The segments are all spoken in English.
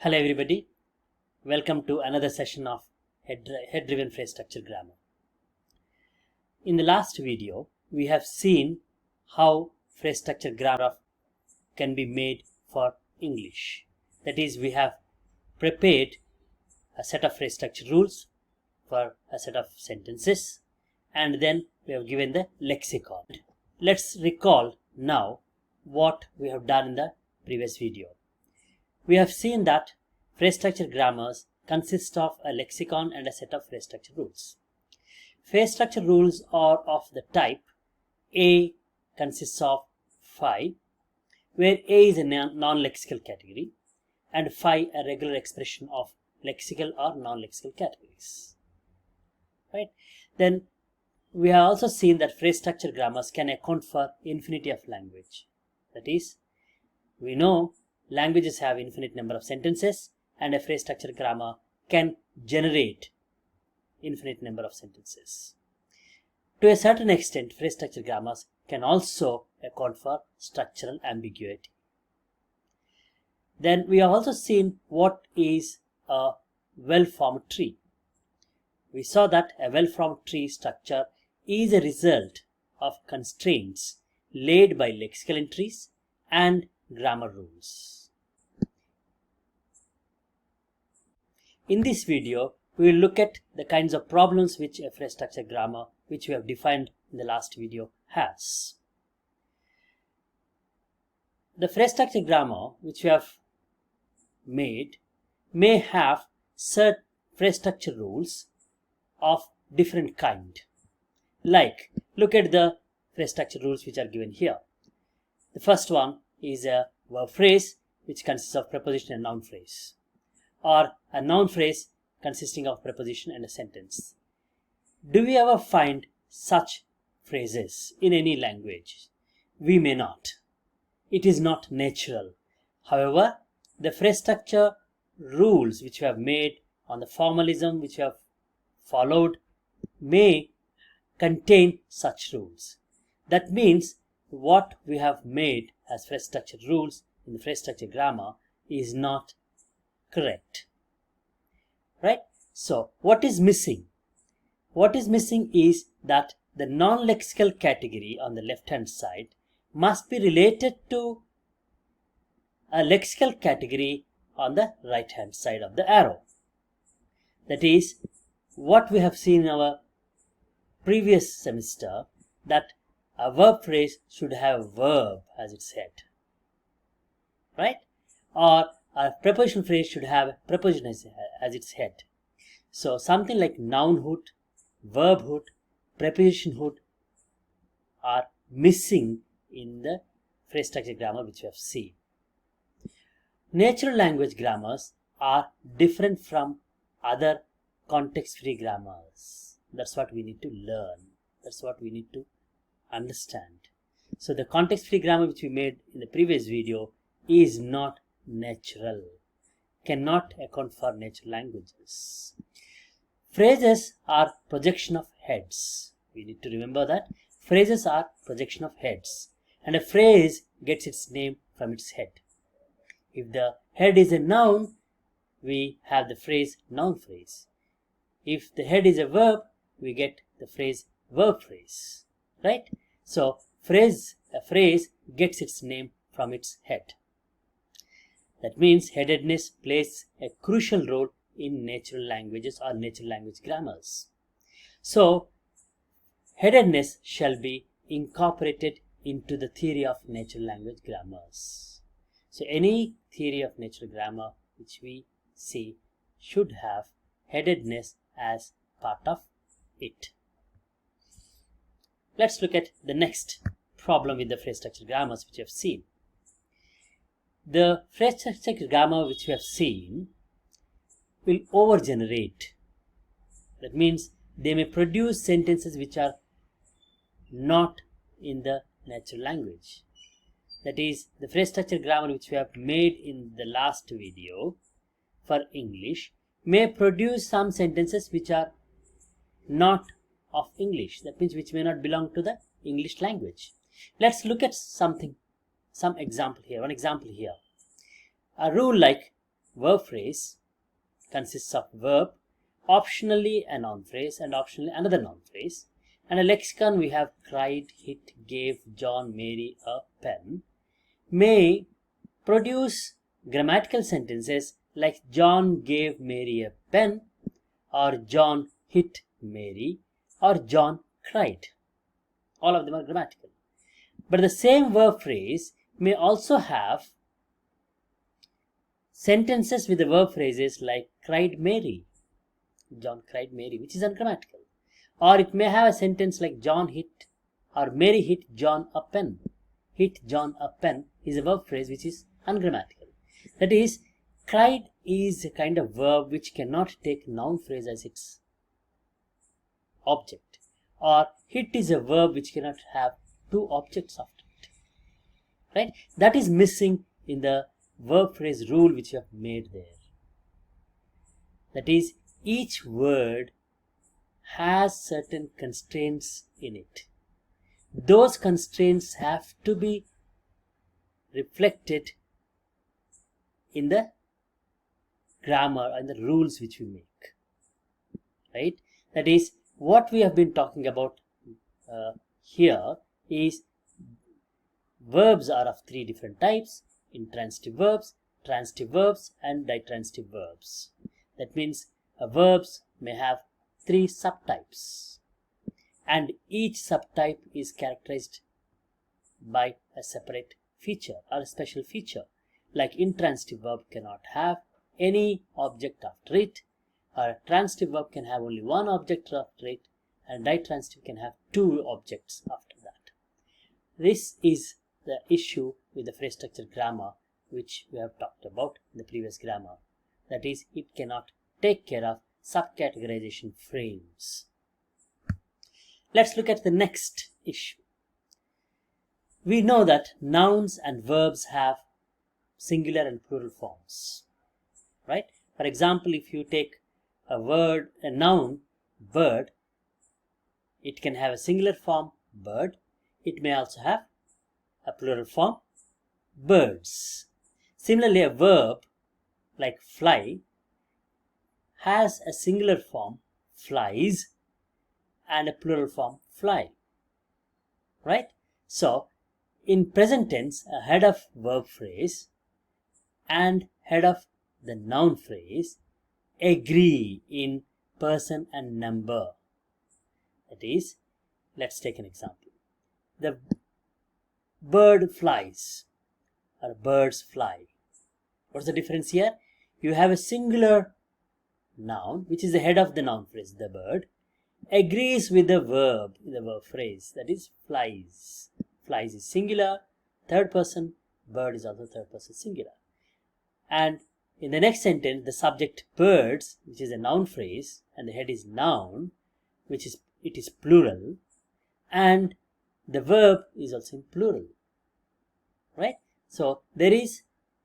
Hello everybody, welcome to another session of head-driven phrase structure grammar. In the last video, we have seen how phrase structure grammar can be made for English. That is, we have prepared a set of phrase structure rules for a set of sentences, and then we have given the lexicon. Let's recall now what we have done in the previous video. We have seen that phrase structure grammars consist of a lexicon and a set of phrase structure rules. Phrase structure rules are of the type A consists of phi, where A is a non-lexical category and phi a regular expression of lexical or non-lexical categories. Right? Then we have also seen that phrase structure grammars can account for infinity of language. That is, we know languages have infinite number of sentences, and a phrase structure grammar can generate infinite number of sentences. To a certain extent, phrase structure grammars can also account for structural ambiguity. Then we have also seen what is a well-formed tree. We saw that a well-formed tree structure is a result of constraints laid by lexical entries and grammar rules. In this video, we will look at the kinds of problems which a phrase structure grammar, which we have defined in the last video, has. The phrase structure grammar which we have made may have certain phrase structure rules of different kind. Like, look at the phrase structure rules which are given here. The first one is a verb phrase which consists of preposition and noun phrase, or a noun phrase consisting of preposition and a sentence. Do we ever find such phrases in any language? We may not. It is not natural. However, the phrase structure rules which we have made on the formalism which we have followed may contain such rules. That means what we have made as phrase structure rules in the phrase structure grammar is not correct. Right? So, what is missing? What is missing is that the non-lexical category on the left-hand side must be related to a lexical category on the right-hand side of the arrow. That is, what we have seen in our previous semester, that a verb phrase should have a verb as its head. Right? Or a preposition phrase should have a preposition as its head. So something like nounhood, verbhood, prepositionhood are missing in the phrase structure grammar which we have seen. Natural language grammars are different from other context-free grammars. That's what we need to learn. That's what we need to understand. So the context-free grammar which we made in the previous video is not natural, cannot account for natural languages. Phrases are projection of heads. We need to remember that phrases are projection of heads, and a phrase gets its name from its head. If the head is a noun, we have the phrase noun phrase. If the head is a verb, we get the phrase verb phrase. Right? So a phrase gets its name from its head. That means headedness plays a crucial role in natural languages or natural language grammars. So, headedness shall be incorporated into the theory of natural language grammars. So, any theory of natural grammar which we see should have headedness as part of it. Let's look at the next problem with the phrase structure grammars which we have seen. The phrase structure grammar which we have seen will overgenerate. That means they may produce sentences which are not in the natural language. That is, the phrase structure grammar which we have made in the last video for English may produce some sentences which are not of English. That means which may not belong to the English language. Let's look at some example here. One example here. A rule like verb phrase consists of verb, optionally a noun phrase, and optionally another noun phrase. And a lexicon we have cried, hit, gave John, Mary a pen, may produce grammatical sentences like John gave Mary a pen, or John hit Mary, or John cried. All of them are grammatical. But the same verb phrase may also have sentences with the verb phrases like cried Mary, John cried Mary, which is ungrammatical. Or it may have a sentence like John hit or Mary hit John a pen. Hit John a pen is a verb phrase which is ungrammatical. That is, cried is a kind of verb which cannot take noun phrase as its object. Or hit is a verb which cannot have two objects after it. Right? That is missing in the verb phrase rule which you have made there. That is, each word has certain constraints in it. Those constraints have to be reflected in the grammar and the rules which we make. Right? That is, what we have been talking about here is verbs are of three different types: intransitive verbs, transitive verbs, and ditransitive verbs. That means verbs may have three subtypes, and each subtype is characterized by a separate feature or a special feature. Like intransitive verb cannot have any object after it, or a transitive verb can have only one object after it, and ditransitive can have two objects after that. This is the issue with the phrase structure grammar which we have talked about in the previous grammar. That is, it cannot take care of subcategorization frames. Let's look at the next issue. We know that nouns and verbs have singular and plural forms. Right? For example, if you take a noun, bird, it can have a singular form, bird. It may also have a plural form, birds. Similarly, a verb like fly has a singular form, flies, and a plural form, fly. Right? So, in present tense, a head of verb phrase and head of the noun phrase agree in person and number. That is, let's take an example. The bird flies, or birds fly. What's the difference here? You have a singular noun, which is the head of the noun phrase, the bird, agrees with the verb in the verb phrase, that is flies. Flies is singular, third person, bird is also third person singular. And in the next sentence, the subject birds, which is a noun phrase, and the head is noun, it is plural, and the verb is also in plural. Right? So there is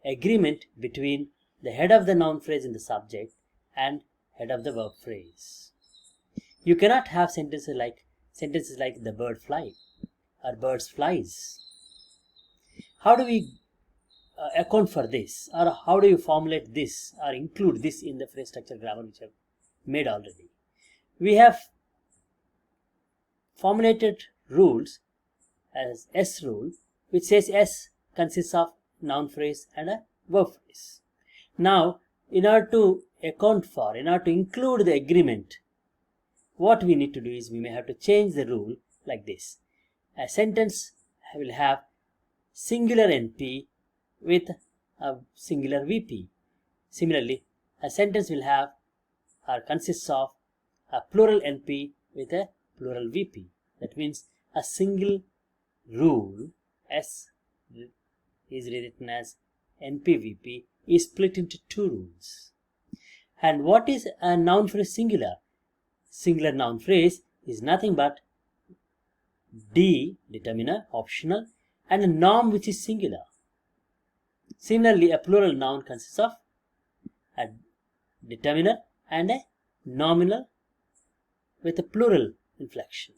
agreement between the head of the noun phrase in the subject and head of the verb phrase. You cannot have sentences like the bird fly or birds flies. How do we account for this, or how do you formulate this or include this in the phrase structure grammar which I have made already? We have formulated rules as S rule, which says S consists of noun phrase and a verb phrase. Now, in order to include the agreement, what we need to do is we may have to change the rule like this. A sentence will have singular NP with a singular VP. Similarly, a sentence will have or consists of a plural NP with a plural VP. That means a single rule, S is rewritten as NP-VP, is split into two rules. And what is a noun phrase singular? Singular noun phrase is nothing but D, determiner, optional, and a norm which is singular. Similarly, a plural noun consists of a determiner and a nominal with a plural inflection.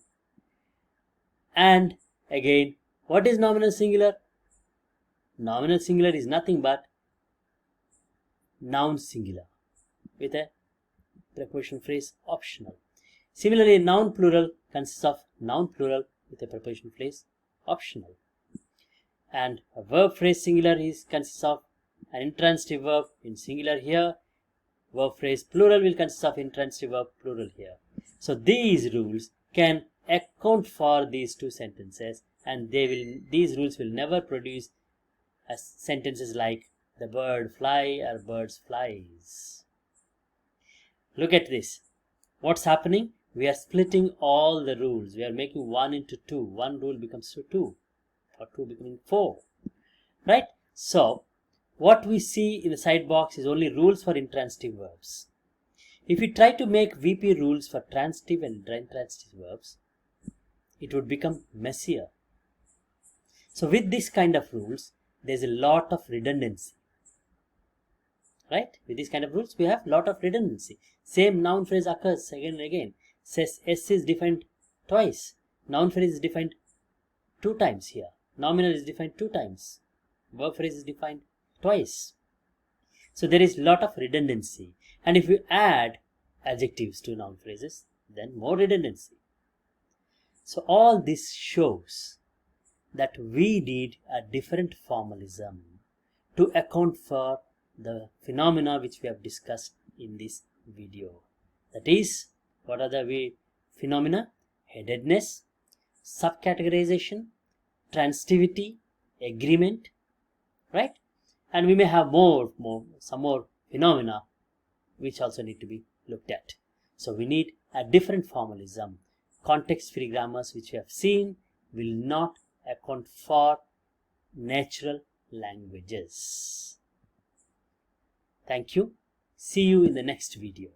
And again, what is nominal singular? Nominal singular is nothing but noun singular with a preposition phrase optional. Similarly, noun plural consists of noun plural with a preposition phrase optional. And a verb phrase singular consists of an intransitive verb in singular here. Verb phrase plural will consist of intransitive verb plural here. So these rules can account for these two sentences, and these rules will never produce sentences like the bird fly or birds flies. Look at this. What's happening? We are splitting all the rules. We are making 1 into 2. One rule becomes 2, or 2 becoming 4. Right? So, what we see in the side box is only rules for intransitive verbs. If we try to make VP rules for transitive and intransitive verbs, it would become messier. So with this kind of rules, there's a lot of redundancy. Right? With this kind of rules, we have a lot of redundancy. Same noun phrase occurs again and again. Says S is defined twice. Noun phrase is defined 2 times here. Nominal is defined 2 times. Verb phrase is defined twice. So there is a lot of redundancy. And if you add adjectives to noun phrases, then more redundancy. So all this shows that we need a different formalism to account for the phenomena which we have discussed in this video. That is, what are the phenomena? Headedness, subcategorization, transitivity, agreement, right? And we may have some more phenomena which also need to be looked at. So we need a different formalism. Context-free grammars which we have seen will not account for natural languages. Thank you. See you in the next video.